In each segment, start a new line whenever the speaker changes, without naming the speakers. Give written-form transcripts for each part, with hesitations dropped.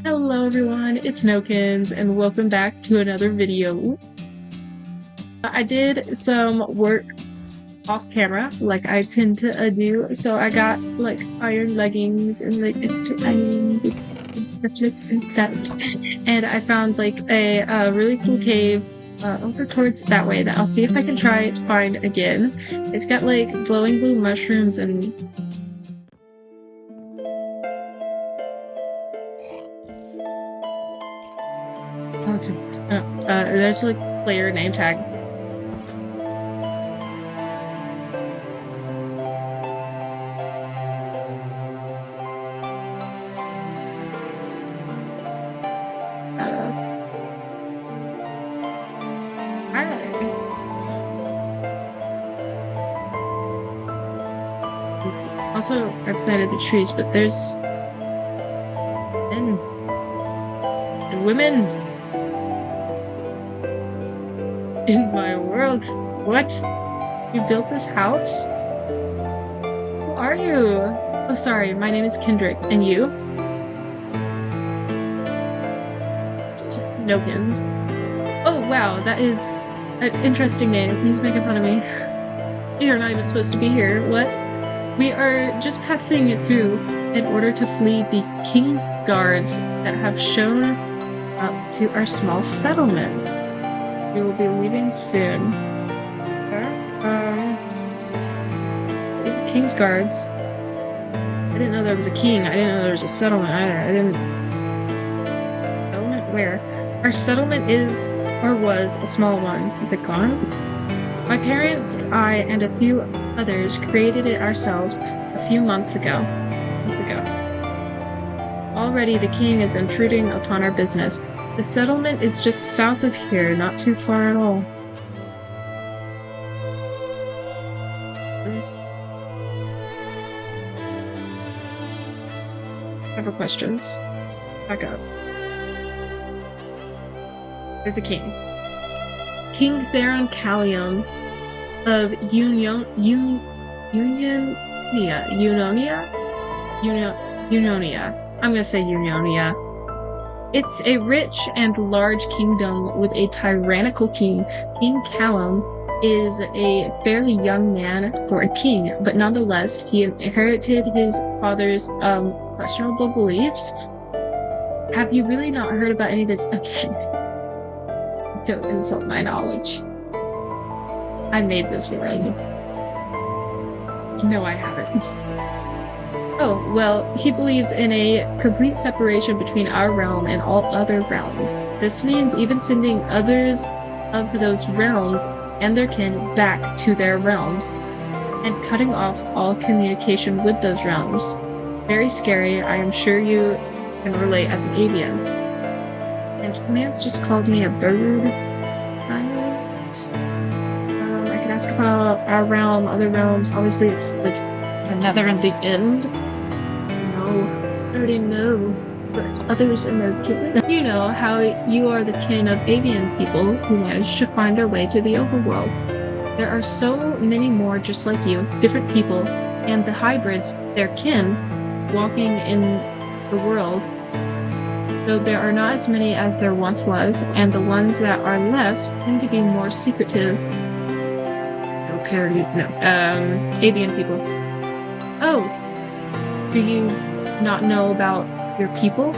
Hello everyone, it's Nokins, and welcome back to another video. I did some work off camera, like I tend to do, so I got like iron leggings and like extra iron and such as that, and I found like a really cool cave over towards that way that I'll see if I can try to find again. It's got like glowing blue mushrooms and there's like player name tags. Also, I've planted the trees, but there's men and women in my world. What? You built this house? Who are you? Oh, sorry, my name is Kendrick, and you? Nokins. Oh, wow, that is an interesting name. He's making fun of me. You're not even supposed to be here. What? We are just passing through in order to flee the king's guards that have shown up to our small settlement. We will be leaving soon. King's guards. I didn't know there was a king. I didn't know there was a settlement either. I didn't. Settlement where? Our settlement is, or was, a small one. Is it gone? My parents, I, and a few others created it ourselves a few months ago. Already the king is intruding upon our business. The settlement is just south of here, not too far at all. I have questions. Back up. There's a king. King Theron Callium of Unonia. I'm gonna say Unonia. It's a rich and large kingdom with a tyrannical king. King Callum is a fairly young man for a king, but nonetheless, he inherited his father's questionable beliefs. Have you really not heard about any of this? Okay. Don't insult my knowledge. I made this world. No, I haven't. Oh, well, he believes in a complete separation between our realm and all other realms. This means even sending others of those realms and their kin back to their realms, and cutting off all communication with those realms. Very scary. I am sure you can relate as an avian. And Man's just called me a bird. I could ask about our realm, other realms. Obviously, it's like another and the end. No, I already know. But others in their kin. You know how you are the kin of avian people who managed to find their way to the overworld. There are so many more just like you, different people, and the hybrids, their kin, walking in the world. Though there are not as many as there once was, and the ones that are left tend to be more secretive. Avian people. Oh, do you not know about your people?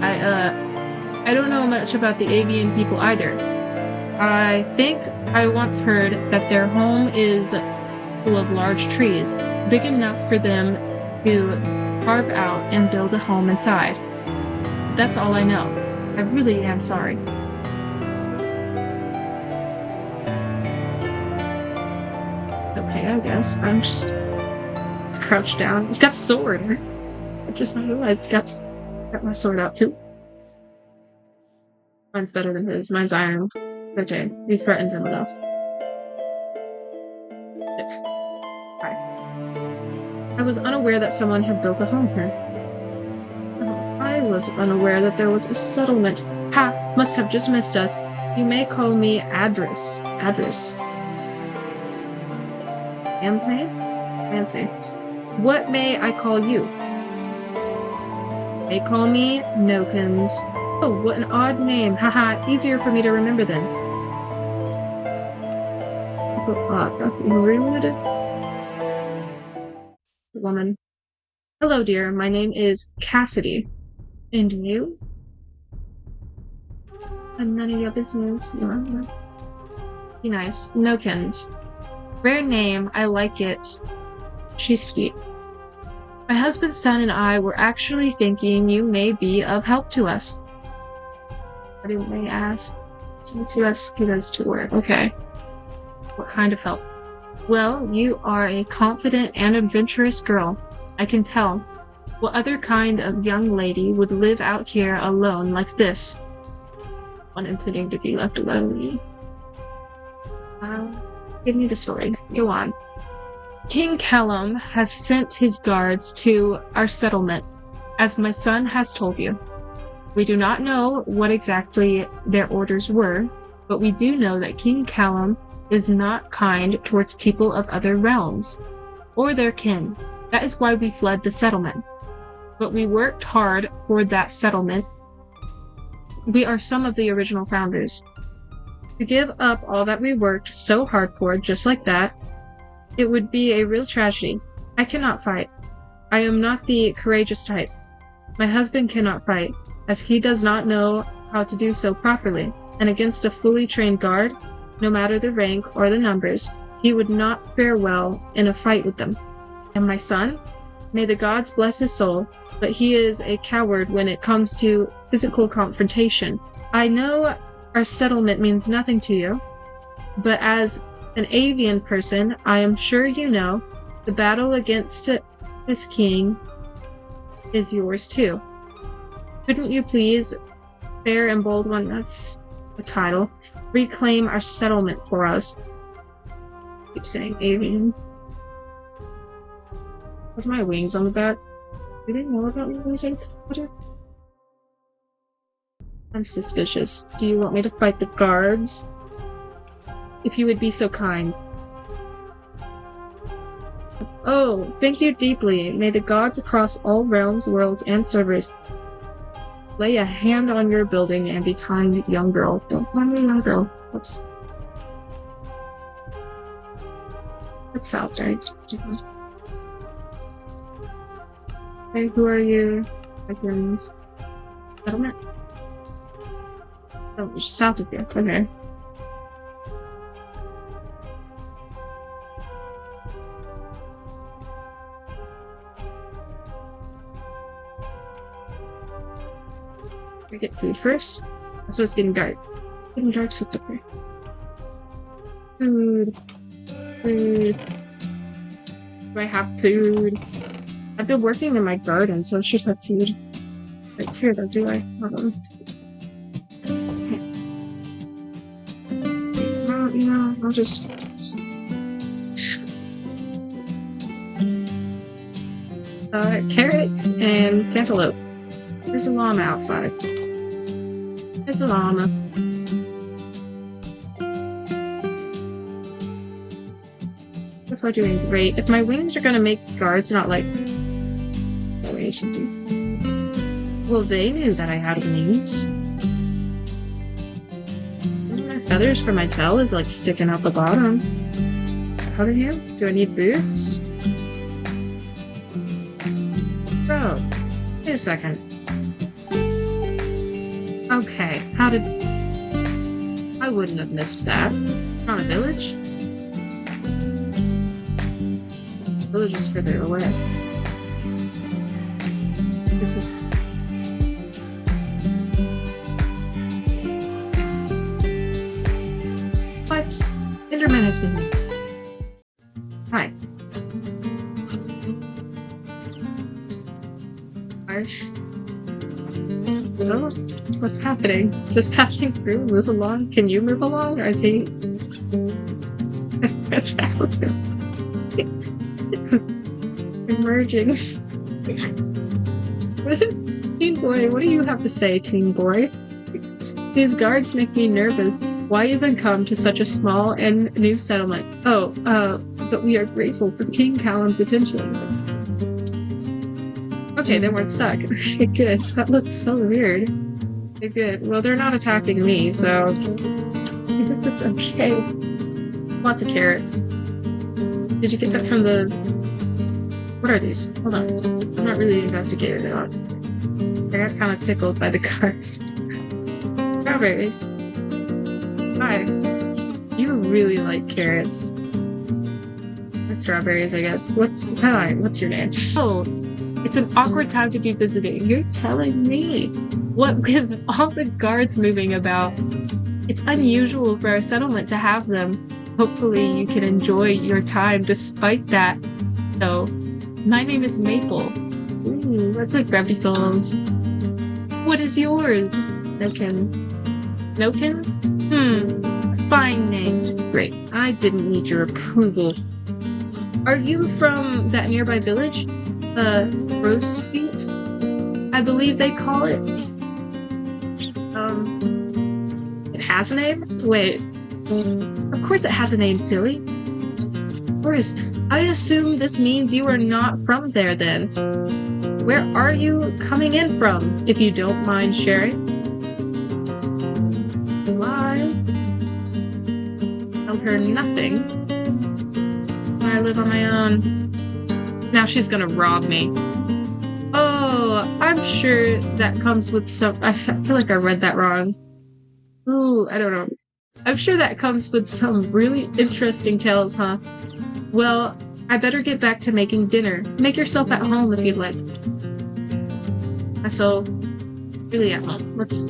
I don't know much about the avian people either. I think I once heard that their home is full of large trees, big enough for them to carve out and build a home inside. That's all I know. I really am sorry. Okay, I guess. I'm just... It's crouched down. He's got a sword. I just not realized got my sword out too. Mine's better than his. Mine's iron. Okay, we threatened him enough. Hi. I was unaware that someone had built a home here. I was unaware that there was a settlement. Ha! Must have just missed us. You may call me Adris. Man's name? Man's name. What may I call you? They call me Nokins. Oh, what an odd name. Haha, easier for me to remember then. Rude. Woman. Hello, dear. My name is Cassidy. And you? And none of your business. Be nice. Nokins. Rare name. I like it. She's sweet. My husband's son and I were actually thinking you may be of help to us. What do you may ask? Since you rescued us to work. Okay. What kind of help? Well, you are a confident and adventurous girl. I can tell. What other kind of young lady would live out here alone like this? One intending to be left alone. Give me the story. Go on. King Callum has sent his guards to our settlement, as my son has told you. We do not know what exactly their orders were, but we do know that King Callum is not kind towards people of other realms, or their kin. That is why we fled the settlement. But we worked hard for that settlement. We are some of the original founders. To give up all that we worked so hard for, just like that, it would be a real tragedy. I cannot fight. I am not the courageous type. My husband cannot fight, as he does not know how to do so properly, and against a fully trained guard, no matter the rank or the numbers, he would not fare well in a fight with them. And my son? May the gods bless his soul, but he is a coward when it comes to physical confrontation. I know our settlement means nothing to you, but as an avian person, I am sure you know the battle against this king is yours too. Couldn't you please, fair and bold one, that's the title, reclaim our settlement for us? Keep saying avian. What's my wings on the back? Do they know about me losing water? I'm suspicious. Do you want me to fight the guards? If you would be so kind. Oh, thank you deeply. May the gods across all realms, worlds, and servers lay a hand on your building and be kind, young girl. Don't mind me, young girl. That's south, right? Hey, who are you? Settlement? Oh, it's south of here. Okay. I get food first. That's what's getting dark. Getting dark so quickly. Food. Food. Do I have food? I've been working in my garden, so I should have food. Right here, though, do I? Hold on. Okay. Well, you know, I'll just... carrots and cantaloupe. There's a llama outside. There's a llama. That's why doing great. If my wings are gonna make guards not like... Well, they knew that I had wings. My feathers for my tail is like sticking out the bottom. How do you? Do I need boots? Bro, wait a second. Okay, how did... I wouldn't have missed that. Not a village? The village is further away. This is... What? Enderman has been here. Hi. Harsh. Oh, what's happening? Just passing through? Move along? Can you move along? Or is he... Emerging. Teen boy, what do you have to say, teen boy? These guards make me nervous. Why even come to such a small and new settlement? Oh, but we are grateful for King Callum's attention. okay, they weren't stuck. Okay, good. That looked so weird. Okay, good. Well, they're not attacking me, so I guess it's okay. Lots of carrots. Did you get that from the... What are these? Hold on. I'm not really investigating it. I got kind of tickled by the cards. Strawberries. Hi. You really like carrots. And strawberries, I guess. Hi, what's your name? Oh, it's an awkward time to be visiting. You're telling me. What with all the guards moving about, it's unusual for our settlement to have them. Hopefully you can enjoy your time despite that. So, my name is Maple. Ooh, that's like Gravity Falls. What is yours? Nokins. Nokins? Fine name. It's great. I didn't need your approval. Are you from that nearby village? Rose Feet? I believe they call it. It has a name? Wait. Of course it has a name, silly. Of course. I assume this means you are not from there then. Where are you coming in from, if you don't mind sharing? Why? Tell her nothing. I live on my own. Now she's gonna rob me. Oh, I'm sure that comes with some... I feel like I read that wrong. Ooh, I don't know. I'm sure that comes with some really interesting tales, huh? Well, I better get back to making dinner. Make yourself at home if you'd like. So, really at home. Is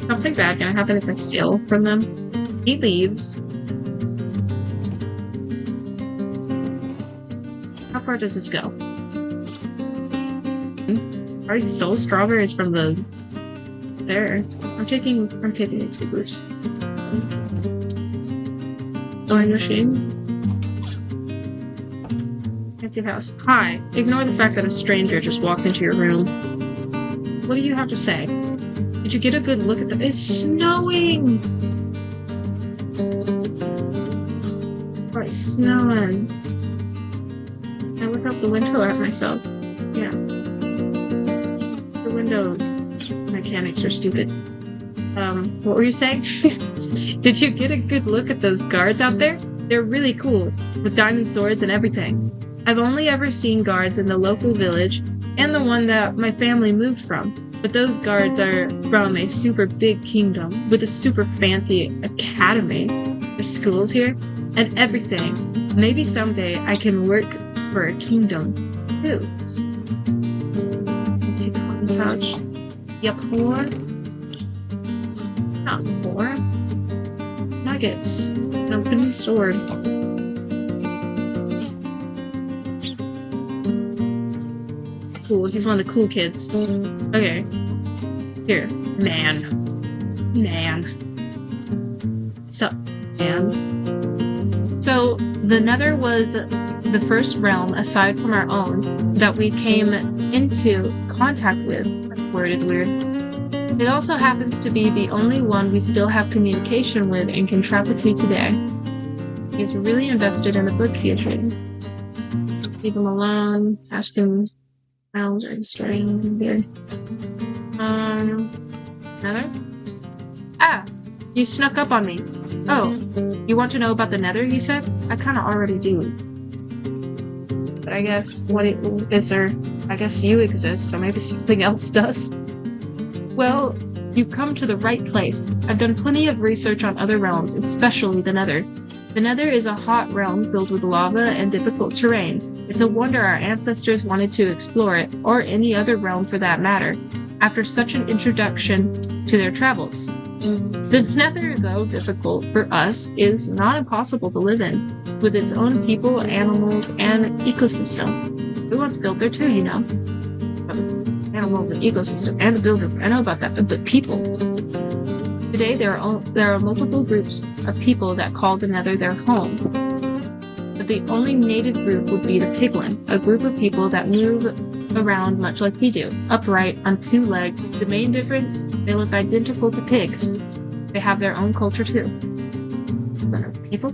something bad gonna happen if I steal from them? He leaves. How far does this go? I already stole strawberries from the... There. I'm taking these Ubers. Sewing machine. Empty house. Hi. Ignore the fact that a stranger just walked into your room. What do you have to say? Did you get a good look at the... It's snowing! Oh, it's snowing. I look out the window at myself. Yeah. The windows. Mechanics are stupid. What were you saying? Did you get a good look at those guards out there? They're really cool, with diamond swords and everything. I've only ever seen guards in the local village, and the one that my family moved from. But those guards are from a super big kingdom, with a super fancy academy. There's schools here, and everything. Maybe someday I can work for a kingdom, too. Take the fucking pouch. You poor? Not poor. Nuggets. An opening sword. Cool, he's one of the cool kids. Okay. Here. Man. So, man. So, the Nether was the first realm, aside from our own, that we came into contact with. Worded weird. It also happens to be the only one we still have communication with and can travel to today. He's really invested in the book he is reading. Leave him alone. Ask him how I'm starting here. Nether? Ah! You snuck up on me. Oh, you want to know about the Nether, you said? I kinda already do. But I guess, is there? I guess you exist, so maybe something else does. Well, you've come to the right place. I've done plenty of research on other realms, especially the Nether. The Nether is a hot realm filled with lava and difficult terrain. It's a wonder our ancestors wanted to explore it, or any other realm for that matter, after such an introduction to their travels. The Nether, though difficult for us, is not impossible to live in, with its own people, animals, and ecosystem. We once built there too, you know. Animals and ecosystem, and the builder. I know about that, but people. Today, there are multiple groups of people that call the Nether their home. But the only native group would be the Piglin, a group of people that move around much like we do, upright on two legs. The main difference, they look identical to pigs. They have their own culture too. People?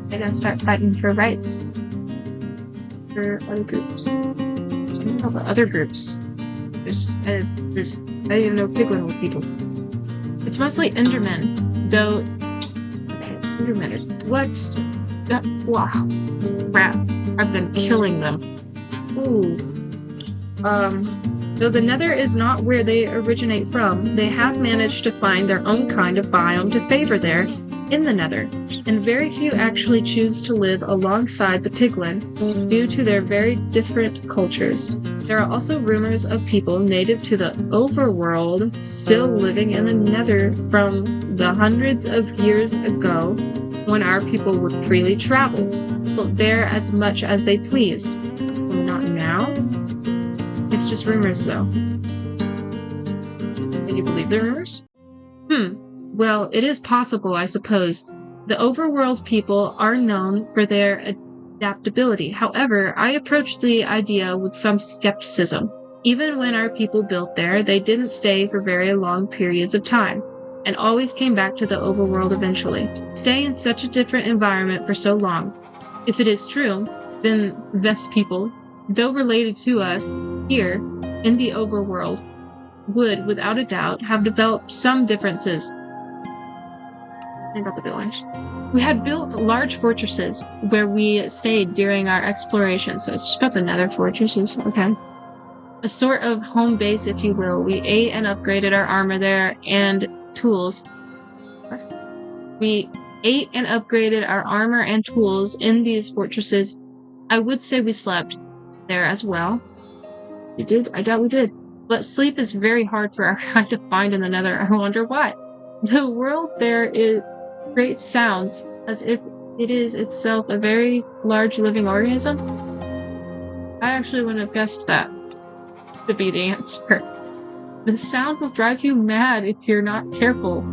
They're gonna start fighting for rights. There are other groups. Think about the other groups. I don't even know Piglin with people. It's mostly Endermen, though. Okay, Endermen. What's. Wow. Crap. I've been killing them. Ooh. Though the Nether is not where they originate from, they have managed to find their own kind of biome to favor there in the Nether, and very few actually choose to live alongside the Piglin due to their very different cultures. There are also rumors of people native to the overworld still living in the Nether from the hundreds of years ago when our people would freely travel there as much as they pleased. Well, not now. It's just rumors, though. Can you believe the rumors? Well, it is possible, I suppose. The overworld people are known for their adaptability. However, I approach the idea with some skepticism. Even when our people built there, they didn't stay for very long periods of time, and always came back to the overworld eventually. Stay in such a different environment for so long. If it is true, then Vest people, though related to us here in the overworld, would, without a doubt, have developed some differences. I got the village. We had built large fortresses where we stayed during our exploration, so it's just about the Nether fortresses, okay. A sort of home base, if you will. We ate and upgraded our armor there and tools. We ate and upgraded our armor and tools in these fortresses. I would say we slept there as well. We did? I doubt we did. But sleep is very hard for our kind to find in the Nether. I wonder why. The world there creates sounds as if it is itself a very large living organism. I actually wouldn't have guessed that to be the answer. The sound will drive you mad if you're not careful.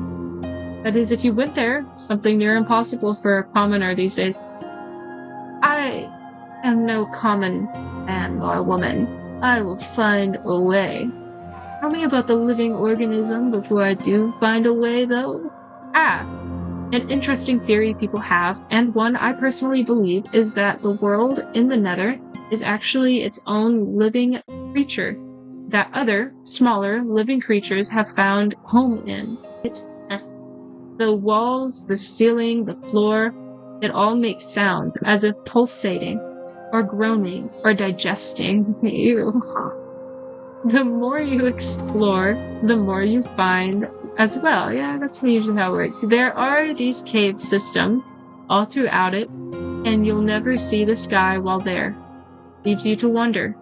That is, if you went there, something near impossible for a commoner these days. I am no common man or woman. I will find a way. Tell me about the living organism before I do find a way, though. An interesting theory people have, and one I personally believe, is that the world in the Nether is actually its own living creature that other, smaller, living creatures have found home in. The walls, the ceiling, the floor, it all makes sounds as if pulsating, or groaning, or digesting. Ew. The more you explore, the more you find as well. Yeah, that's usually how it works. There are these cave systems all throughout it, and you'll never see the sky while there. Leaves you to wonder,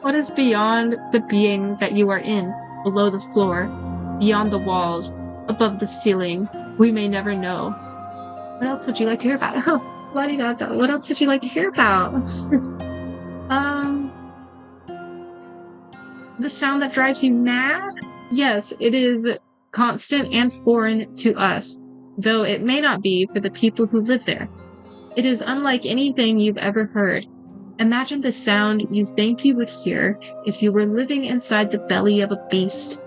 what is beyond the being that you are in, below the floor, beyond the walls, above the ceiling? We may never know. What else would you like to hear about? What else would you like to hear about? The sound that drives you mad? Yes, it is constant and foreign to us, though it may not be for the people who live there. It is unlike anything you've ever heard. Imagine the sound you think you would hear if you were living inside the belly of a beast.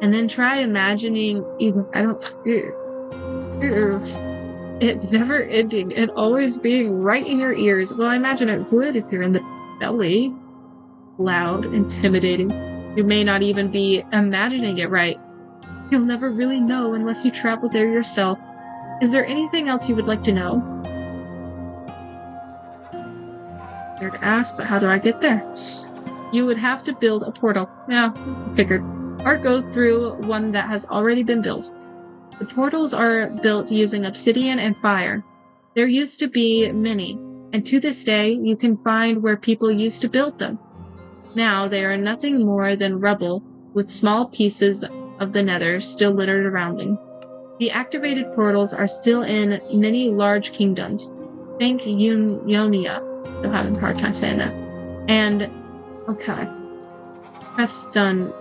And then try imagining it never ending and always being right in your ears. Well, I imagine it would if you're in the belly. Loud, intimidating. You may not even be imagining it right. You'll never really know unless you travel there yourself. Is there anything else you would like to know? Fair to ask, but how do I get there? You would have to build a portal. Yeah, figured. Or go through one that has already been built. The portals are built using obsidian and fire. There used to be many, and to this day you can find where people used to build them. Now they are nothing more than rubble, with small pieces of the Nether still littered around them. The activated portals are still in many large kingdoms. Think Ionia. Still having a hard time saying that. And, okay. Prestonen.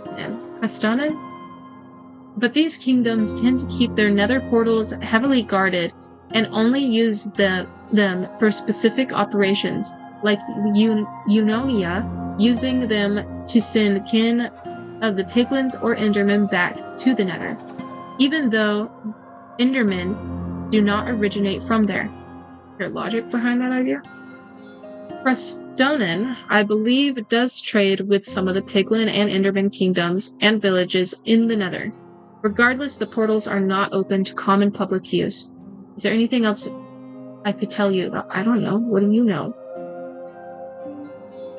But these kingdoms tend to keep their Nether portals heavily guarded and only use them for specific operations, like Ionia, using them to send kin of the piglins or endermen back to the Nether, even though endermen do not originate from there. Is there logic behind that idea? Prestonen, I believe, does trade with some of the Piglin and Enderman kingdoms and villages in the Nether. Regardless, the portals are not open to common public use. Is there anything else I could tell you about? I don't know. What do you know?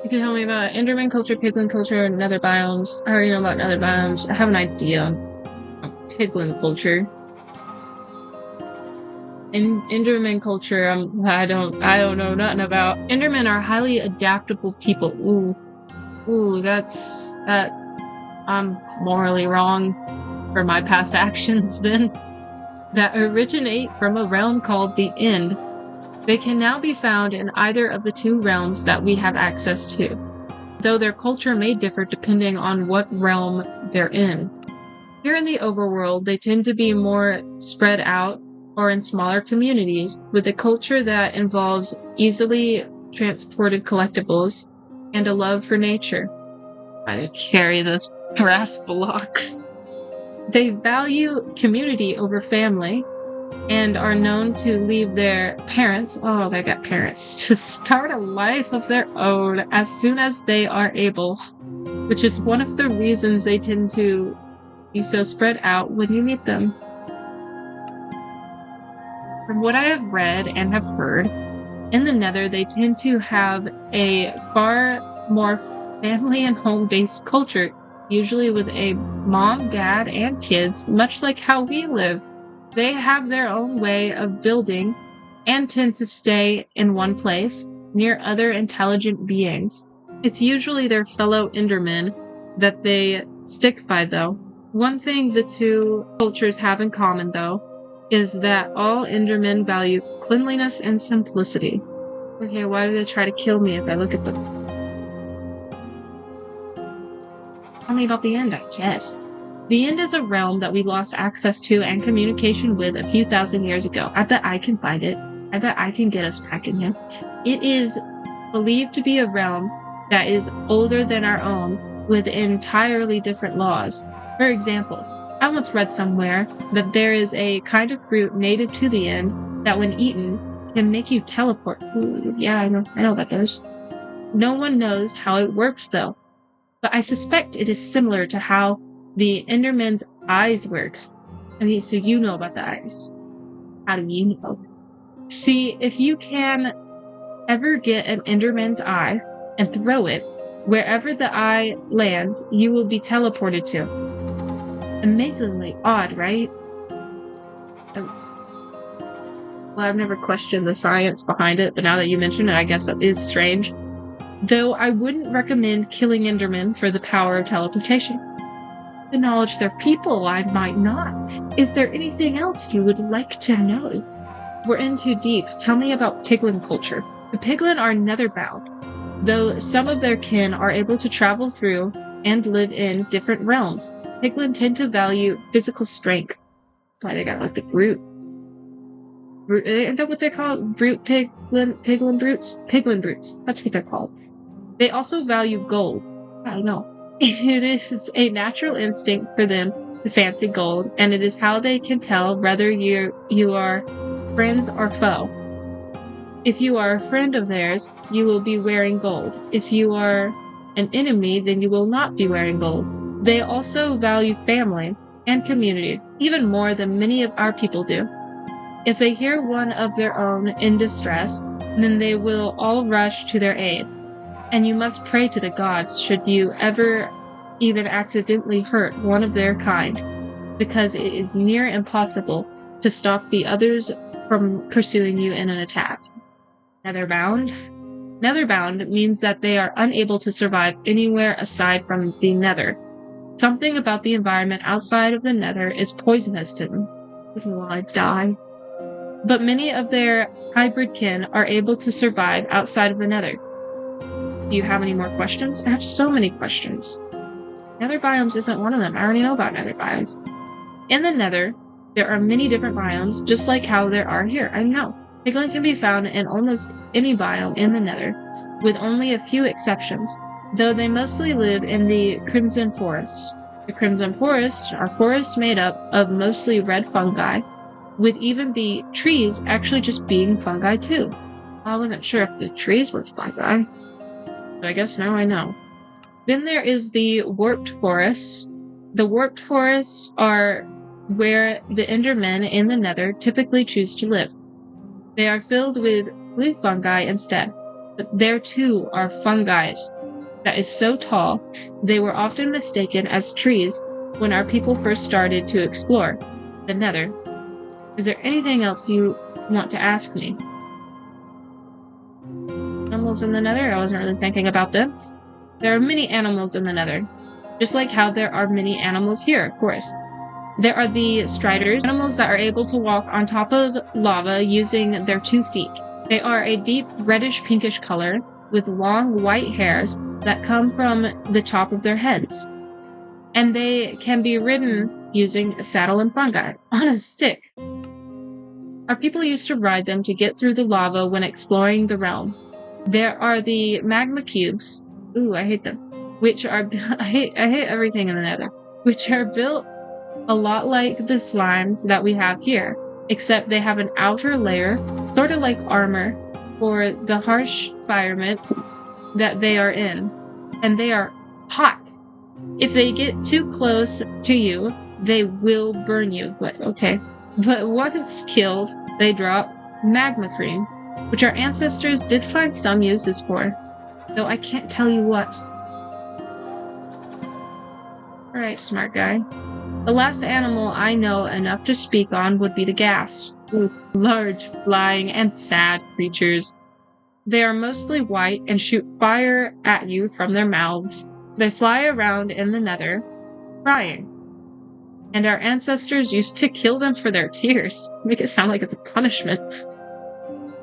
You can tell me about Enderman culture, Piglin culture, Nether biomes. I already know about Nether biomes. I have an idea of Piglin culture. In Enderman culture, I don't know nothing about. Endermen are highly adaptable people. Ooh, that. I'm morally wrong for my past actions then. That originate from a realm called the End. They can now be found in either of the two realms that we have access to, though their culture may differ depending on what realm they're in. Here in the overworld, they tend to be more spread out or in smaller communities, with a culture that involves easily transported collectibles and a love for nature. I carry the brass blocks. They value community over family and are known to leave their parents, oh, they got parents, to start a life of their own as soon as they are able, which is one of the reasons they tend to be so spread out when you meet them. From what I have read and have heard, in the Nether they tend to have a far more family and home-based culture, usually with a mom, dad, and kids, much like how we live. They have their own way of building and tend to stay in one place, near other intelligent beings. It's usually their fellow Endermen that they stick by, though. One thing the two cultures have in common, though, is that all Endermen value cleanliness and simplicity. Okay, why do they try to kill me if I look at them? Tell me about the End, I guess. The End is a realm that we lost access to and communication with a few thousand years ago. I bet I can find it. I bet I can get us back in here. It is believed to be a realm that is older than our own, with entirely different laws. For example, I once read somewhere that there is a kind of fruit native to the End that when eaten can make you teleport. Ooh, yeah, I know that does. No one knows how it works though, but I suspect it is similar to how the Enderman's eyes work. Okay, so you know about the eyes. How do you know? See, if you can ever get an Enderman's eye and throw it, wherever the eye lands, you will be teleported to. Amazingly odd, right? Well, I've never questioned the science behind it, but now that you mention it, I guess that is strange. Though I wouldn't recommend killing Endermen for the power of teleportation. Acknowledge their people, I might not. Is there anything else you would like to know? We're in too deep. Tell me about Piglin culture. The Piglin are netherbound, though some of their kin are able to travel through and live in different realms. Piglin tend to value physical strength. That's why they got like the brute. Isn't that what they're called? Piglin brutes? Piglin brutes. That's what they're called. They also value gold. I don't know. It is a natural instinct for them to fancy gold, and it is how they can tell whether you are friends or foe. If you are a friend of theirs, you will be wearing gold. If you are an enemy, then you will not be wearing gold. They also value family and community, even more than many of our people do. If they hear one of their own in distress, then they will all rush to their aid. And you must pray to the gods should you ever even accidentally hurt one of their kind, because it is near impossible to stop the others from pursuing you in an attack. Netherbound? Netherbound means that they are unable to survive anywhere aside from the Nether. Something about the environment outside of the Nether is poisonous to them. Makes me want to die. But many of their hybrid kin are able to survive outside of the Nether. Do you have any more questions? I have so many questions. Nether biomes isn't one of them. I already know about Nether biomes. In the Nether, there are many different biomes, just like how there are here. I know. Piglin can be found in almost any biome in the Nether, with only a few exceptions, though they mostly live in the Crimson Forests. The Crimson Forests are forests made up of mostly red fungi, with even the trees actually just being fungi too. I wasn't sure if the trees were fungi, but I guess now I know. Then there is the warped forests. The warped forests are where the Endermen in the Nether typically choose to live. They are filled with blue fungi instead, but there too are fungi that is so tall they were often mistaken as trees when our people first started to explore the Nether. Is there anything else you want to ask me? Animals in the Nether? I wasn't really thinking about them. There are many animals in the Nether, just like how there are many animals here, of course. There are the Striders, animals that are able to walk on top of lava using their 2 feet. They are a deep reddish-pinkish color with long white hairs that come from the top of their heads. And they can be ridden using a saddle and fungi on a stick. Our people used to ride them to get through the lava when exploring the realm. There are the magma cubes. Ooh, I hate them. Which are I hate everything in the Nether. Which are built a lot like the slimes that we have here, except they have an outer layer, sort of like armor, for the harsh environment that they are in. And they are hot. If they get too close to you, they will burn you. But okay. But once killed, they drop magma cream, which our ancestors did find some uses for, though I can't tell you what. Alright, smart guy. The last animal I know enough to speak on would be the ghast. Ooh, large, flying, and sad creatures. They are mostly white and shoot fire at you from their mouths. They fly around in the Nether, crying. And our ancestors used to kill them for their tears. Make it sound like it's a punishment.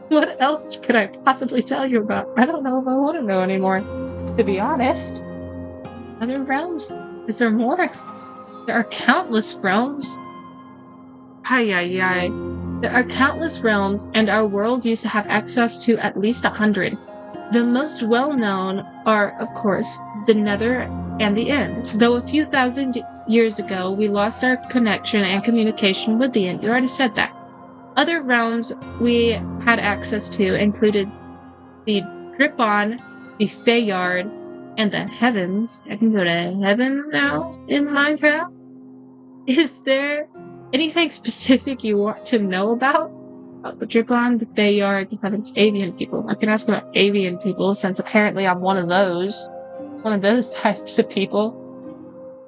What else could I possibly tell you about? I don't know if I want to know anymore, to be honest. Other realms? Is there more? There are countless realms. There are countless realms, and our world used to have access to at least 100. The most well-known are, of course, the Nether and the End, though a few thousand years ago we lost our connection and communication with the End. You already said that. Other realms we had access to included the Drip-On, the Feyard, and the Heavens. I can go to heaven now in Minecraft? Is there anything specific you want to know about the Drip-On, the Feyard, the Heavens, avian people? I can ask about avian people since apparently I'm one of those types of people.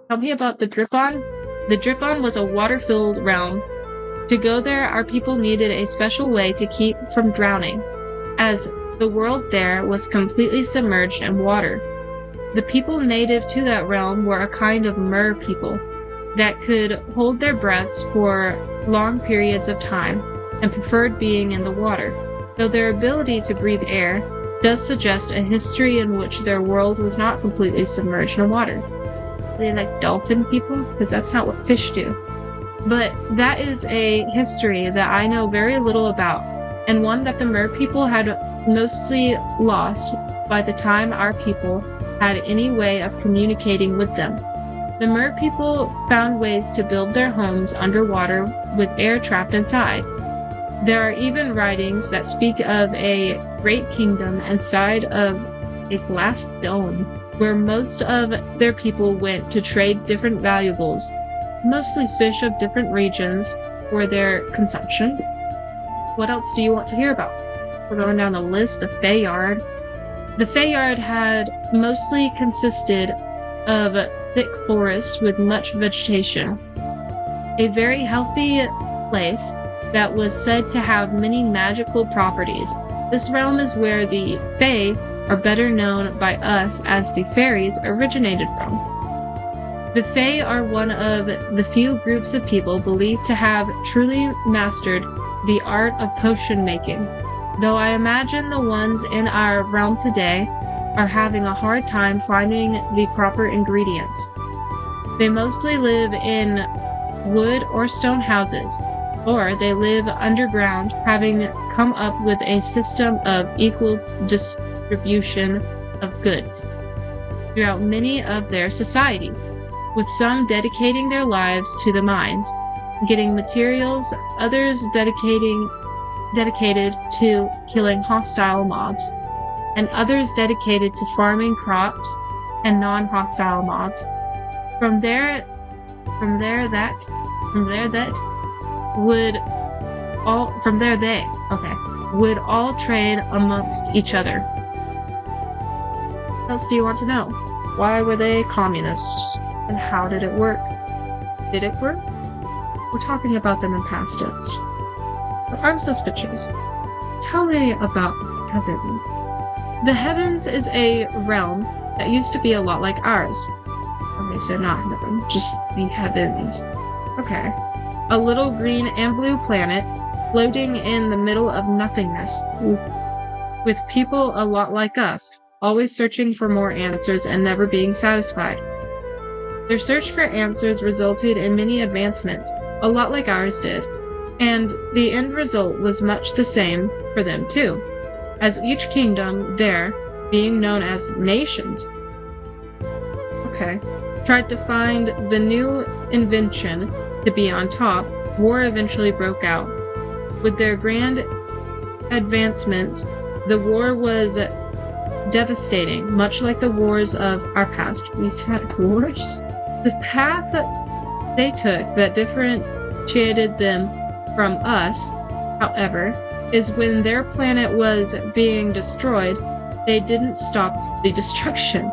Tell me about the Drip-On. The Drip-On was a water-filled realm. To go there, our people needed a special way to keep from drowning, as the world there was completely submerged in water. The people native to that realm were a kind of mer people that could hold their breaths for long periods of time and preferred being in the water, though their ability to breathe air does suggest a history in which their world was not completely submerged in water. Are they like dolphin people? Because that's not what fish do. But that is a history that I know very little about, and one that the mer people had mostly lost by the time our people had any way of communicating with them. The mer people found ways to build their homes underwater with air trapped inside. There are even writings that speak of a great kingdom inside of a glass dome, where most of their people went to trade different valuables, mostly fish of different regions, for their consumption. What else do you want to hear about? We're going down the list. The Feyard. The Feyard had mostly consisted of thick forests with much vegetation. A very healthy place that was said to have many magical properties. This realm is where the Fae, are better known by us as the fairies, originated from. The Fae are one of the few groups of people believed to have truly mastered the art of potion making, though I imagine the ones in our realm today are having a hard time finding the proper ingredients. They mostly live in wood or stone houses, or they live underground, having come up with a system of equal distribution of goods throughout many of their societies, with some dedicating their lives to the mines, getting materials, others dedicating dedicated to killing hostile mobs, and others dedicated to farming crops and non-hostile mobs. From there they would all trade amongst each other. What else do you want to know? Why were they communists? And how did it work? Did it work? We're talking about them in past tense. So I'm suspicious. Tell me about heaven. The heavens is a realm that used to be a lot like ours. Okay, so not heaven, just the heavens. Okay. A little green and blue planet floating in the middle of nothingness, with people a lot like us, always searching for more answers and never being satisfied. Their search for answers resulted in many advancements, a lot like ours did, and the end result was much the same for them too, as each kingdom there, being known as nations, tried to find the new invention to be on top. War eventually broke out. With their grand advancements, the war was devastating, much like the wars of our past. We've had wars? The path that they took that differentiated them from us, however, is when their planet was being destroyed, they didn't stop the destruction.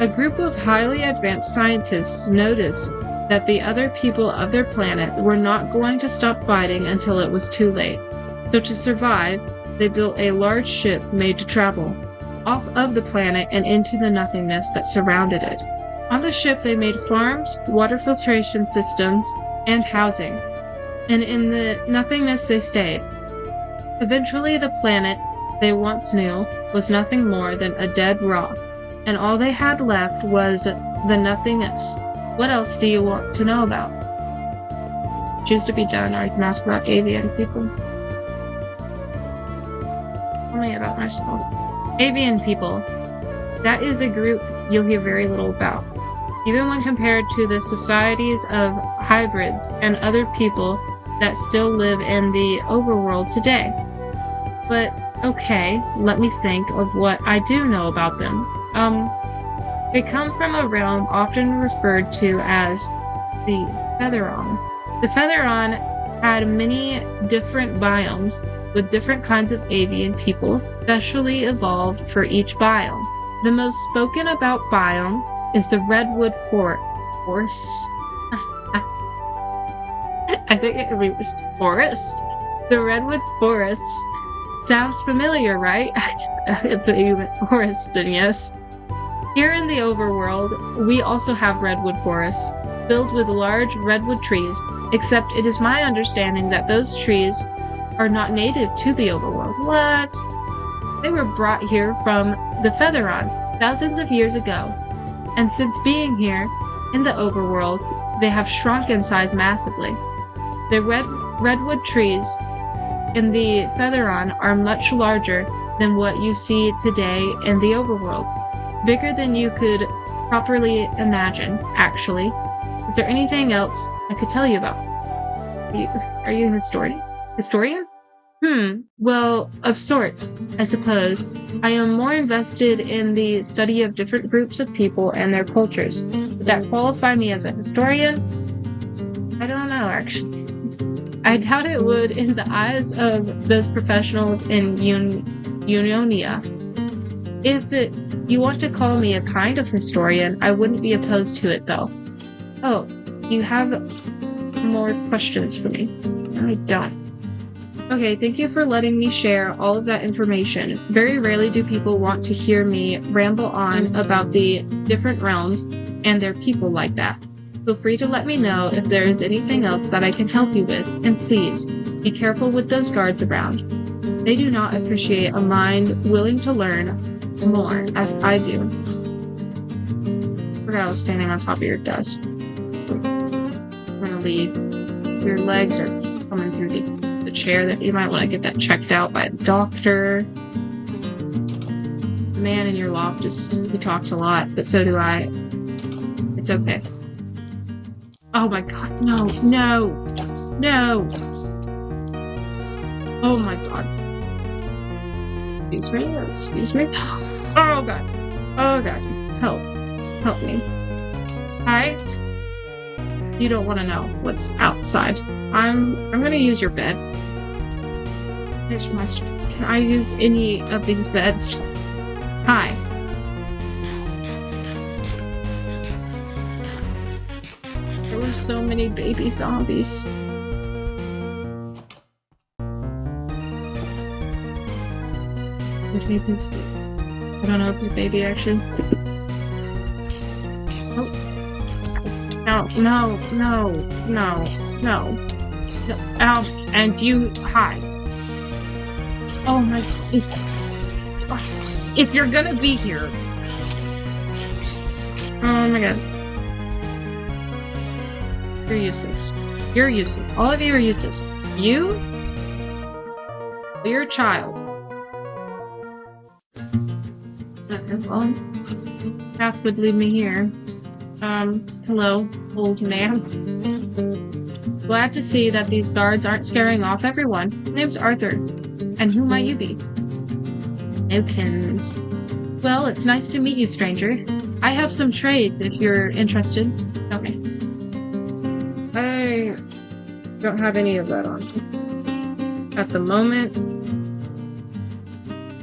A group of highly advanced scientists noticed that the other people of their planet were not going to stop fighting until it was too late. So to survive, they built a large ship made to travel off of the planet and into the nothingness that surrounded it. On the ship, they made farms, water filtration systems, and housing. And in the nothingness they stayed. Eventually, the planet they once knew was nothing more than a dead rock, and all they had left was the nothingness. What else do you want to know about? Choose to be done, or you can ask about avian people. Tell me about myself. Avian people. That is a group you'll hear very little about, even when compared to the societies of hybrids and other people that still live in the overworld today. But okay, let me think of what I do know about them. They come from a realm often referred to as the Featheron. The Featheron had many different biomes with different kinds of avian people, specially evolved for each biome. The most spoken about biome is the redwood forest. I think it was forest. The redwood forest sounds familiar, right? If you meant forest, then yes. Here in the overworld, we also have redwood forests, filled with large redwood trees, except it is my understanding that those trees are not native to the overworld. What? They were brought here from the Featheron thousands of years ago, and since being here in the overworld, they have shrunk in size massively. The redwood trees in the Featheron are much larger than what you see today in the overworld. Bigger than you could properly imagine, actually. Is there anything else I could tell you about? Are you a historian? Historian? Well, of sorts, I suppose. I am more invested in the study of different groups of people and their cultures. Would that qualify me as a historian? I don't know, actually. I doubt it would in the eyes of those professionals in Unionia. If you want to call me a kind of historian, I wouldn't be opposed to it, though. Oh, you have more questions for me? No, I don't. Okay, thank you for letting me share all of that information. Very rarely do people want to hear me ramble on about the different realms and their people like that. Feel free to let me know if there is anything else that I can help you with, and please, be careful with those guards around. They do not appreciate a mind willing to learn more, as I do. I forgot I was standing on top of your desk. I'm gonna leave. Your legs are coming through the chair, that you might want to get that checked out by a doctor. The man in your loft he talks a lot, but so do I. It's okay. Oh my god, no. Oh my god. Excuse me? Excuse me? Oh god. Oh god. Help. Help me. Hi? You don't want to know what's outside. I'm gonna use your bed. Can I use any of these beds? Hi. There were so many baby zombies. I don't know if it's baby action. Oh. No, no, no, no, no. No. And you, hi. Oh my, if you're gonna be here. Oh my god. You're useless. You're useless. All of you are useless. You? You're a child. Well, path would lead me here. Hello, old man. Glad to see that these guards aren't scaring off everyone. My name's Arthur. And who might you be? Nokins. Well, it's nice to meet you, stranger. I have some trades if you're interested. Okay. I don't have any of that on at the moment.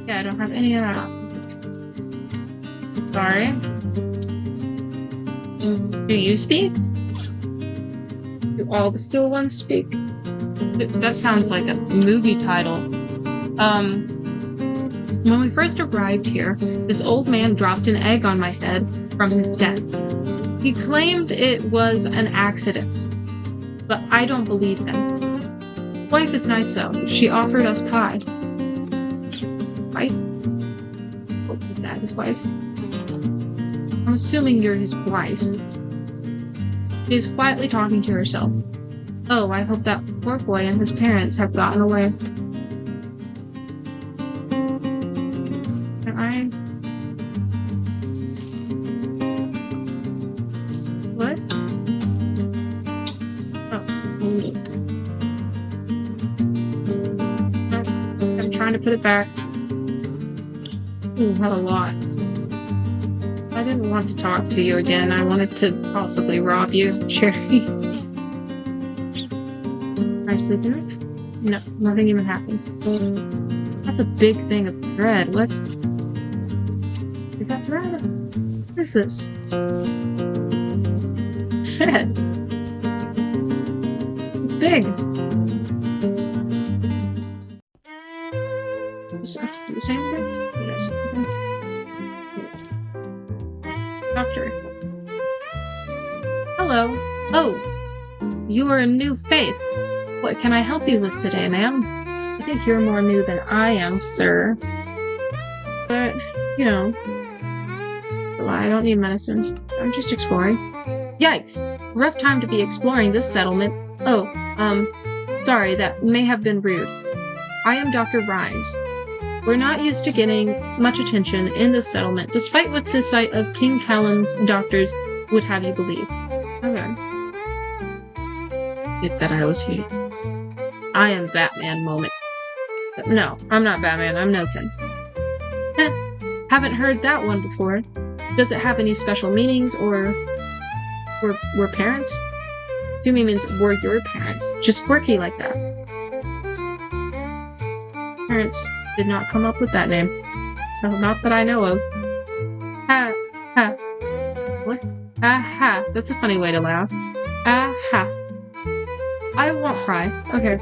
Yeah, I don't have any of that on. Sorry. Do you speak? Do all the still ones speak? That sounds like a movie title. When we first arrived here, this old man dropped an egg on my head from his death. He claimed it was an accident, but I don't believe him. Wife is nice though. She offered us pie. Wife? What is that, his wife? I'm assuming you're his wife. She is quietly talking to herself. Oh, I hope that poor boy and his parents have gotten away. Can I? What? Oh. I'm trying to put it back. Ooh, had a lot. I didn't want to talk to you again. I wanted to possibly rob you, Cherry. I sleep in it? No, nothing even happens. That's a big thing of thread. What? Is that thread? What is this? Thread. It's big. You saying that? Yes. Doctor. Hello. Oh, you are a new face. What can I help you with today, ma'am? I think you're more new than I am, sir. But, you know, I don't need medicine. I'm just exploring. Yikes! Rough time to be exploring this settlement. Oh, sorry, that may have been rude. I am Dr. Rhymes. We're not used to getting much attention in this settlement, despite what the sight of King Callum's doctors would have you believe. Okay. Get that I was here. I am Batman moment. No, I'm not Batman, I'm Nokins. Haven't heard that one before. Does it have any special meanings, or we're parents? Assuming means we're your parents. Just quirky like that. Parents did not come up with that name. So not that I know of. Ha ha. What? Ah ha. That's a funny way to laugh. Ah ha. I won't cry. Okay.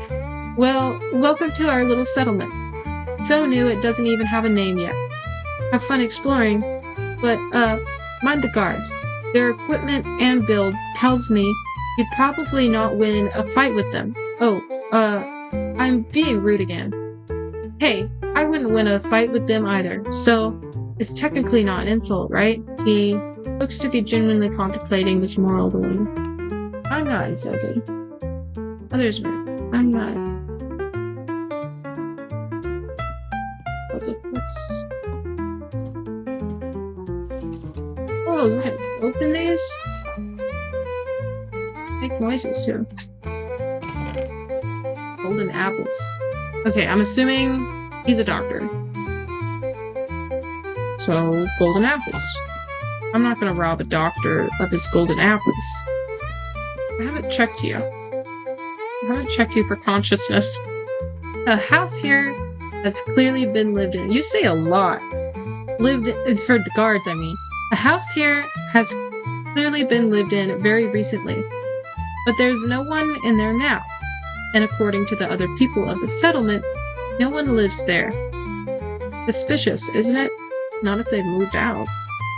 Well, welcome to our little settlement. So new it doesn't even have a name yet. Have fun exploring, but mind the guards. Their equipment and build tells me you'd probably not win a fight with them. Oh, I'm being rude again. Hey, I wouldn't win a fight with them either, so it's technically not an insult, right? He looks to be genuinely contemplating this moral dilemma. I'm not insulted. Others were. I'm not. Let's... Oh, you can open these? Make noises too. Golden apples. Okay, I'm assuming he's a doctor. So, golden apples. I'm not gonna rob a doctor of his golden apples. I haven't checked you. I haven't checked you for consciousness. A house here has clearly been lived in. You say a lot. Lived in, for the guards, I mean. A house here has clearly been lived in very recently. But there's no one in there now. And according to the other people of the settlement, no one lives there. Suspicious, isn't it? Not if they've moved out.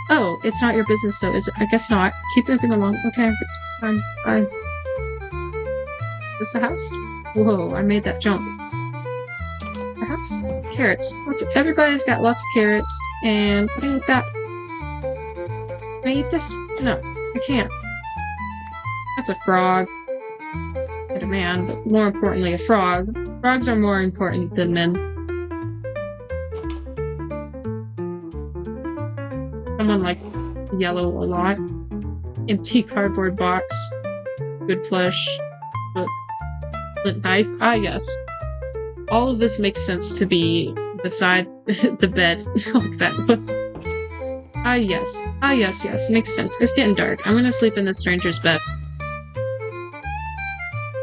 Oh, it's not your business though, is it? I guess not. Keep moving along. Okay, fine, fine. Is this the house? Whoa, I made that jump. Perhaps? Carrots. Everybody's got lots of carrots, and what do I eat that? Can I eat this? No, I can't. That's a frog. And a man, but more importantly, a frog. Frogs are more important than men. Someone like yellow a lot. Empty cardboard box. Good flesh. Flint knife. Ah, yes. All of this makes sense to be beside the bed. Like that. Ah, yes. Ah, yes, yes. Makes sense. It's getting dark. I'm gonna sleep in this stranger's bed.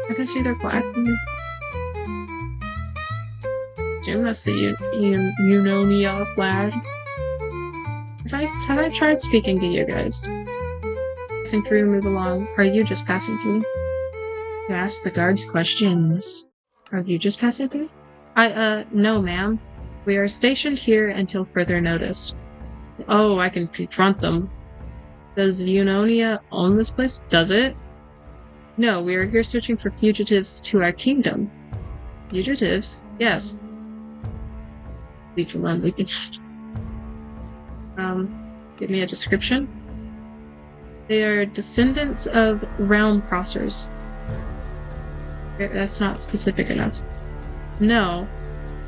I can see their flag. Jim, that's the Unonia flag. Have I tried speaking to you guys? Passing through, move along. Are you just passing through? You ask the guards questions. Are you just passing through? No, ma'am. We are stationed here until further notice. Oh, I can confront them. Does Unonia own this place? Does it? No, we are here searching for fugitives to our kingdom. Fugitives? Yes. Leave alone, we can give me a description. They are descendants of realm crossers. That's not specific enough. No,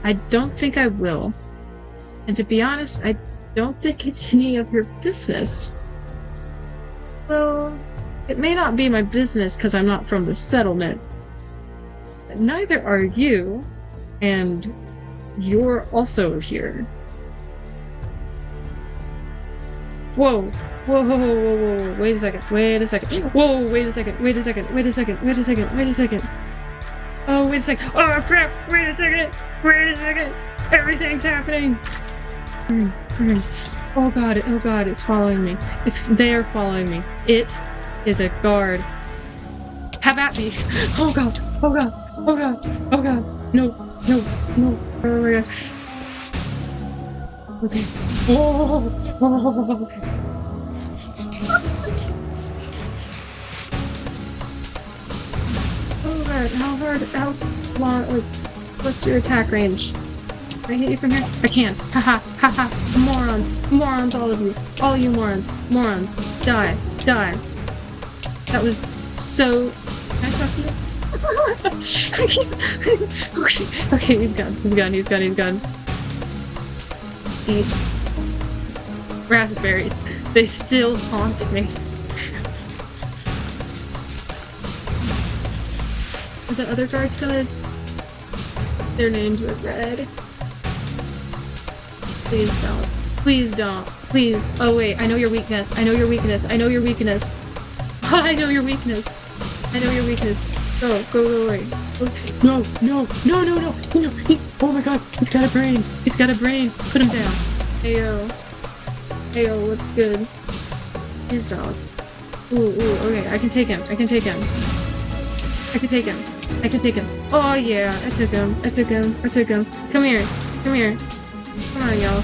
I don't think I will. And to be honest, I don't think it's any of your business. Well, it may not be my business because I'm not from the settlement. But neither are you, and you're also here. Whoa. Whoa, whoa, whoa, whoa, whoa, wait a second, whoa, wait a second, wait a second. Oh, wait a second, oh crap, wait a second, everything's happening. Oh god, it's following me. They're following me. It is a guard. Have at me. Oh god, no. Okay. Oh. How long, like, what's your attack range? Can I hit you from here? I can. Haha, morons, all of you. All you morons. Die. That was so... Can I talk to you? Okay, he's gone. Eat. Raspberries. They still haunt me. Are the other guards gonna... Their names are red. Please don't. Please. Oh wait, I know your weakness. Go. Go away. Okay. No. Oh my god, he's got a brain. Put him down. Heyo, what's good? Please don't. Ooh, okay, I can take him. Oh yeah, I took him. Come here. Come on, y'all.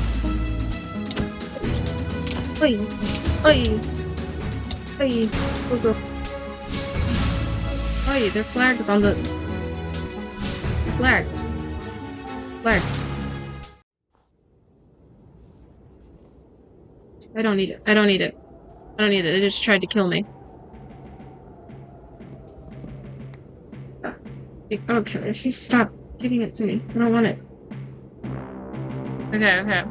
Oi. Go. Oi, their flag is on the... Flag. I don't need it. They just tried to kill me. Okay, if you stop giving it to me. I don't want it. Okay.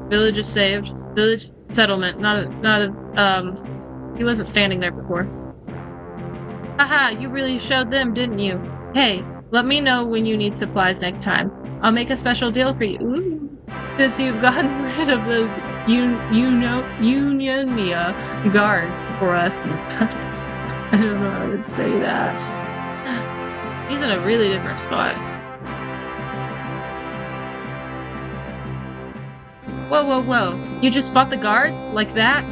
Village is saved. Village settlement. He wasn't standing there before. Haha, you really showed them, didn't you? Hey, Let me know when you need supplies next time. I'll make a special deal for you. Ooh. Since you've gotten rid of those Unionia guards for us. I don't know how to say that. He's in a really different spot. Whoa, whoa, whoa. You just fought the guards? Like that?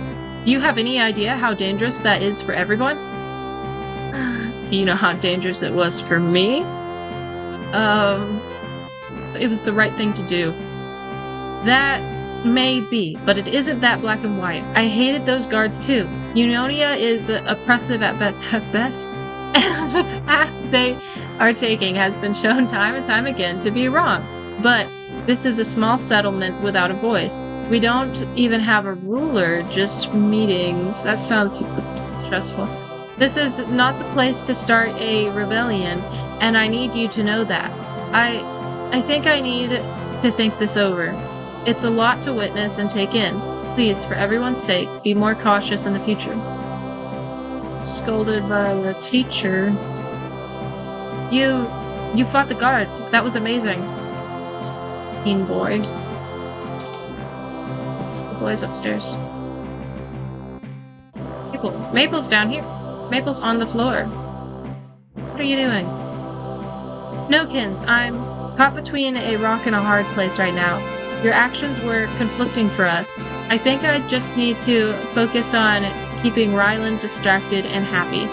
Do you have any idea how dangerous that is for everyone? Do you know how dangerous it was for me? It was the right thing to do. That may be, but it isn't that black and white. I hated those guards too. Unionia is oppressive at best. And the path they are taking has been shown time and time again to be wrong. But this is a small settlement without a voice. We don't even have a ruler, just meetings. That sounds stressful. This is not the place to start a rebellion, and I need you to know that. I think I need to think this over. It's a lot to witness and take in. Please, for everyone's sake, be more cautious in the future. Scolded by the teacher. You fought the guards. That was amazing. Teen boy. The boy's upstairs. Maple's down here. Maple's on the floor. What are you doing? Nokins, I'm caught between a rock and a hard place right now. Your actions were conflicting for us. I think I just need to focus on keeping Ryland distracted and happy.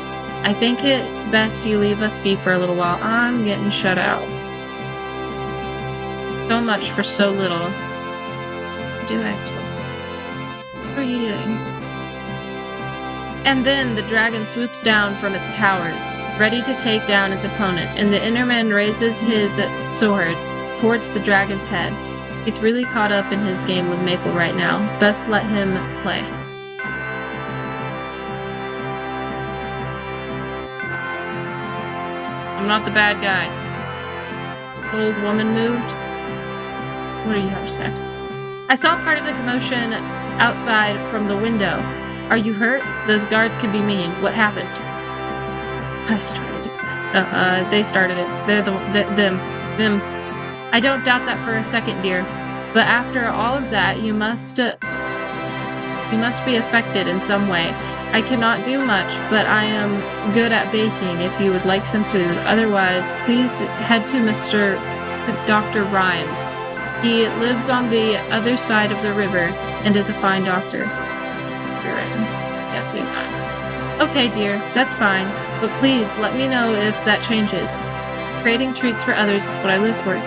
I think it best you leave us be for a little while. I'm getting shut out. So much for so little. Do it. What are you doing? And then the dragon swoops down from its towers, ready to take down its opponent, and the Innerman raises his sword towards the dragon's head. He's really caught up in his game with Maple right now. Best let him play. I'm not the bad guy. The old woman moved. What do you have to say? I saw part of the commotion outside from the window. Are you hurt? Those guards can be mean. What happened? I started it. They started it. They're them. I don't doubt that for a second, dear. But after all of that, you must be affected in some way. I cannot do much, but I am good at baking if you would like some food. Otherwise, please head to Dr. Rhymes. He lives on the other side of the river and is a fine doctor. You're right. Yes, you're fine. Okay, dear, that's fine. But please, let me know if that changes. Creating treats for others is what I live for. Oh.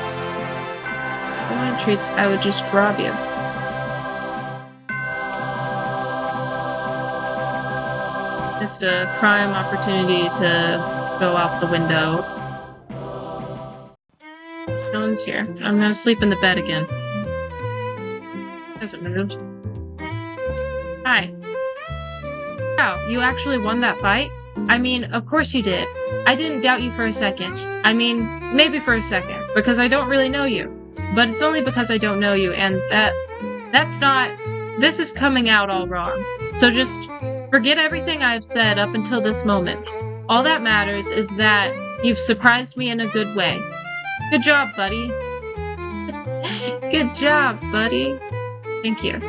If I wanted treats, I would just rob you. Just a prime opportunity to go out the window. No one's here. I'm gonna sleep in the bed again. Hasn't moved. Hi. Wow, you actually won that fight? I mean, of course you did. I didn't doubt you for a second. I mean, maybe for a second, because I don't really know you. But it's only because I don't know you, and that's not... This is coming out all wrong. So just forget everything I've said up until this moment. All that matters is that you've surprised me in a good way. Good job, buddy. Good job, buddy. Thank you.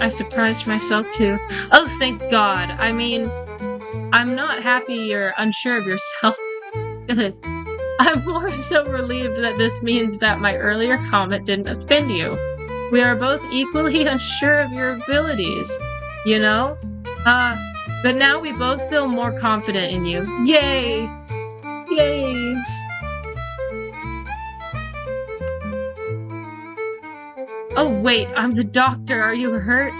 I surprised myself too. Oh, thank God. I mean, I'm not happy you're unsure of yourself. Good. I'm more so relieved that this means that my earlier comment didn't offend you. We are both equally unsure of your abilities, you know? But now we both feel more confident in you. Yay! Yay! Oh wait, I'm the doctor. Are you hurt?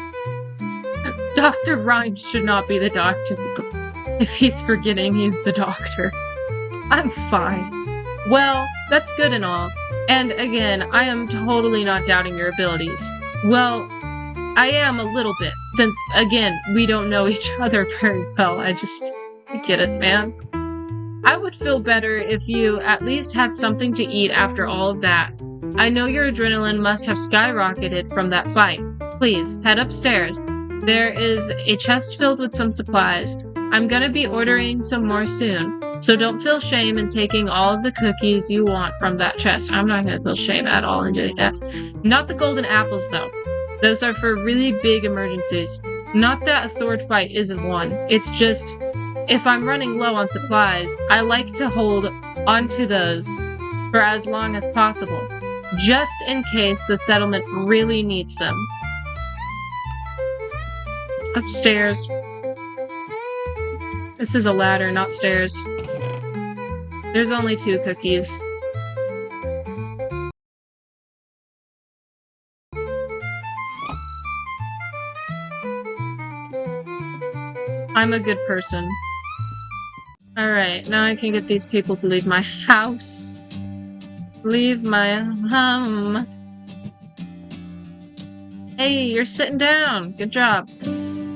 Dr. Rhymes should not be the doctor. If he's forgetting he's the doctor. I'm fine. Well, that's good and all. And again, I am totally not doubting your abilities. Well, I am a little bit, since, again, we don't know each other very well. I get it, man. I would feel better if you at least had something to eat after all of that. I know your adrenaline must have skyrocketed from that fight. Please, head upstairs. There is a chest filled with some supplies. I'm gonna be ordering some more soon. So don't feel shame in taking all of the cookies you want from that chest. I'm not gonna feel shame at all in doing that. Not the golden apples, though. Those are for really big emergencies. Not that a sword fight isn't one. It's just, if I'm running low on supplies, I like to hold onto those for as long as possible, just in case the settlement really needs them. Upstairs. This is a ladder, not stairs. There's only 2 cookies. I'm a good person. Alright, now I can get these people to leave my house. Leave my home. Hey, you're sitting down. Good job.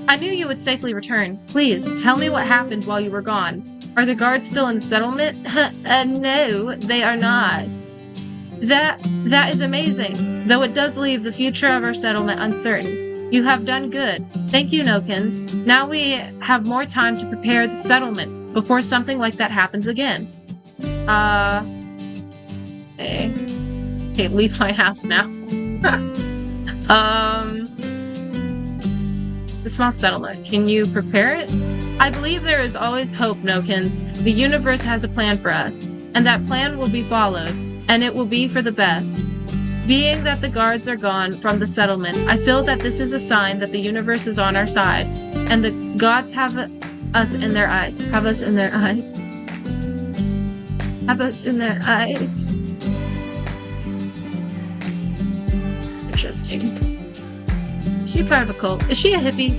I knew you would safely return. Please, tell me what happened while you were gone. Are the guards still in the settlement? No, they are not. That is amazing, though it does leave the future of our settlement uncertain. You have done good. Thank you, Nokins. Now we have more time to prepare the settlement before something like that happens again. Okay, leave my house now. The small settlement. Can you prepare it? I believe there is always hope, Nokins. The universe has a plan for us, and that plan will be followed, and it will be for the best. Being that the guards are gone from the settlement, I feel that this is a sign that the universe is on our side, and the gods have us in their eyes. Have us in their eyes. Have us in their eyes. Interesting. Is she part of a cult? Is she a hippie?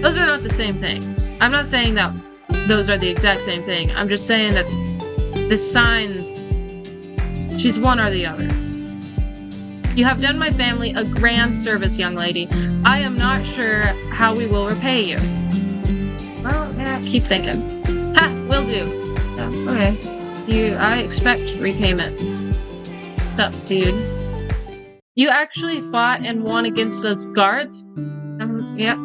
Those are not the same thing. I'm not saying that those are the exact same thing. I'm just saying that the signs, she's one or the other. You have done my family a grand service, young lady. I am not sure how we will repay you. Well, yeah, keep thinking. Ha! Will do. Yeah, okay. I expect repayment. What's up, dude? You actually fought and won against those guards? Yeah.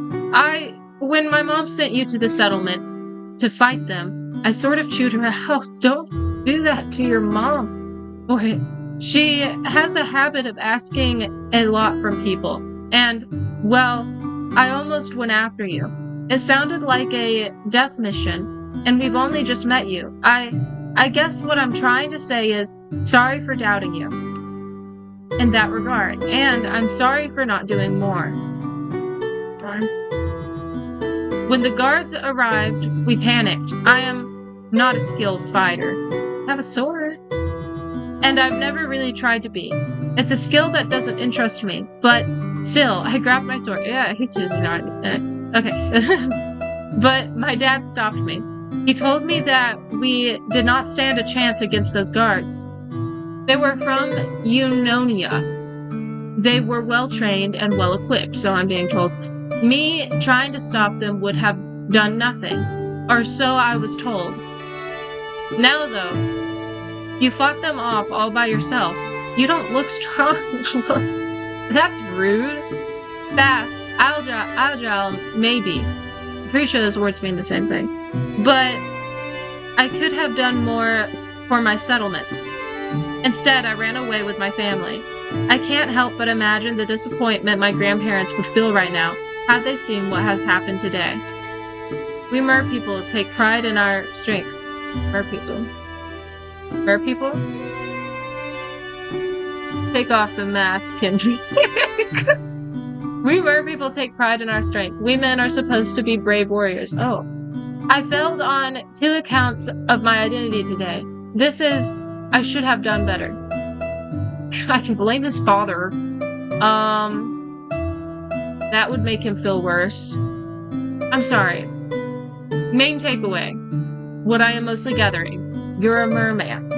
When my mom sent you to the settlement to fight them, I sort of chewed her out. Don't do that to your mom. Boy, she has a habit of asking a lot from people. And, well, I almost went after you. It sounded like a death mission, and we've only just met you. I guess what I'm trying to say is, sorry for doubting you. In that regard, and I'm sorry for not doing more. When the guards arrived, we panicked. I am not a skilled fighter. I have a sword. And I've never really tried to be. It's a skill that doesn't interest me, but still, I grabbed my sword. Yeah, he's just not. Okay. But my dad stopped me. He told me that we did not stand a chance against those guards. They were from Eunonia. They were well-trained and well-equipped, so I'm being told. Me trying to stop them would have done nothing, or so I was told. Now, though, you fought them off all by yourself. You don't look strong. That's rude. Fast, agile, maybe. I'm pretty sure those words mean the same thing. But I could have done more for my settlement. Instead, I ran away with my family. I can't help but imagine the disappointment my grandparents would feel right now had they seen what has happened today. We mer people take pride in our strength. Mer people? Take off the mask and We mer people take pride in our strength. We men are supposed to be brave warriors. Oh. I failed on 2 accounts of my identity today. I should have done better. I can blame his father. That would make him feel worse. I'm sorry. Main takeaway. What I am mostly gathering. You're a merman.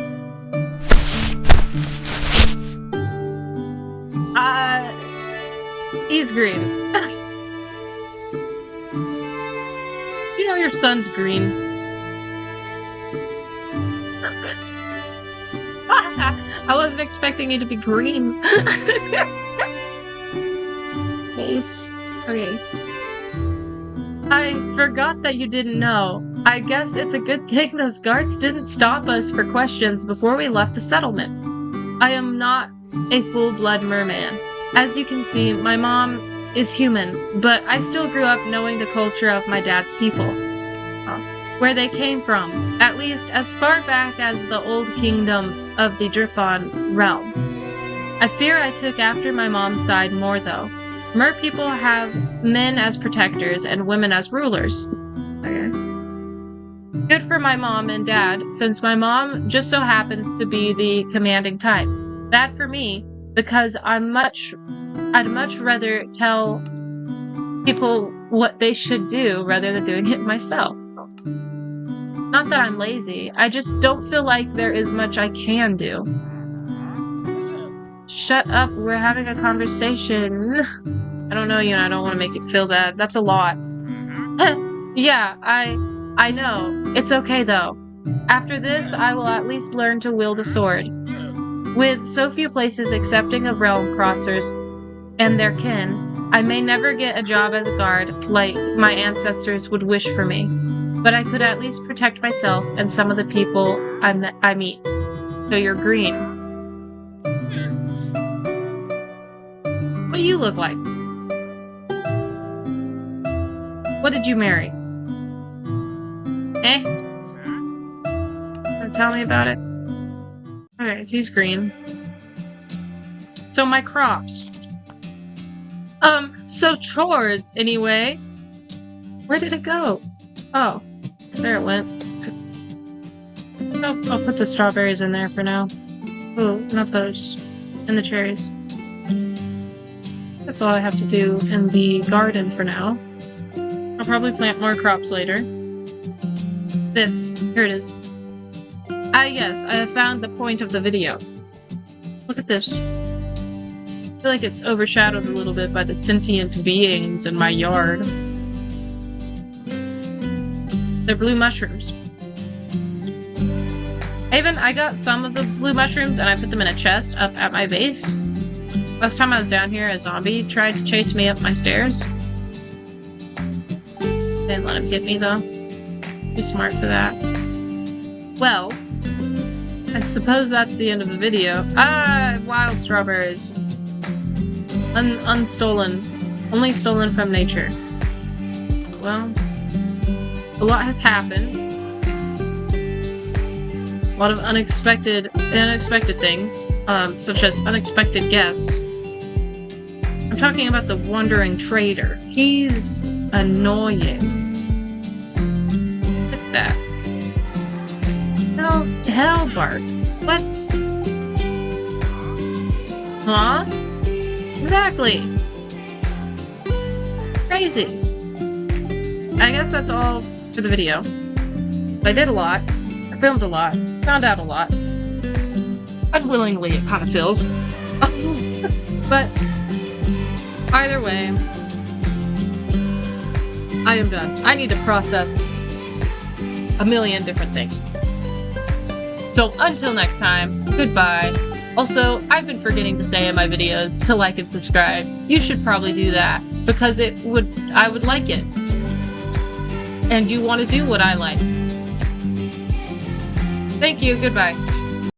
He's green. You know your son's green. I wasn't expecting you to be green. Nice. Okay. I forgot that you didn't know. I guess it's a good thing those guards didn't stop us for questions before we left the settlement. I am not a full-blood merman. As you can see, my mom is human, but I still grew up knowing the culture of my dad's people. Where they came from, at least as far back as the old kingdom of the Drippon realm. I fear I took after my mom's side more though. Mer people have men as protectors and women as rulers. Okay. Good for my mom and dad, since my mom just so happens to be the commanding type. Bad for me, because I'd much rather tell people what they should do rather than doing it myself. Not that I'm lazy, I just don't feel like there is much I can do. Shut up, we're having a conversation. I don't know you and I don't want to make you feel bad. That's a lot. Yeah, I know. It's okay though. After this, I will at least learn to wield a sword. With so few places accepting of realm crossers and their kin, I may never get a job as a guard like my ancestors would wish for me. But I could at least protect myself and some of the people I meet. So you're green. What do you look like? What did you marry? Eh? Tell me about it. Alright, he's green. So my crops. So chores, anyway. Where did it go? Oh. There it went. Oh, I'll put the strawberries in there for now. Oh, not those. And the cherries. That's all I have to do in the garden for now. I'll probably plant more crops later. This. Here it is. Ah, yes, I have found the point of the video. Look at this. I feel like it's overshadowed a little bit by the sentient beings in my yard. They're blue mushrooms. I got some of the blue mushrooms and I put them in a chest up at my base. Last time I was down here, a zombie tried to chase me up my stairs. Didn't let him get me though. Too smart for that. Well, I suppose that's the end of the video. Ah, wild strawberries. Unstolen. Only stolen from nature. Well, a lot has happened. A lot of unexpected things, such as unexpected guests. I'm talking about the wandering trader. He's annoying. Look at that. Hell, Bart. What? Huh? Exactly. Crazy. I guess that's all for the video. I did a lot. I filmed a lot. Found out a lot. Unwillingly, it kind of feels. But either way, I am done. I need to process a million different things. So until next time, goodbye. Also, I've been forgetting to say in my videos to like and subscribe. You should probably do that because I would like it. And you want to do what I like. Thank you, goodbye.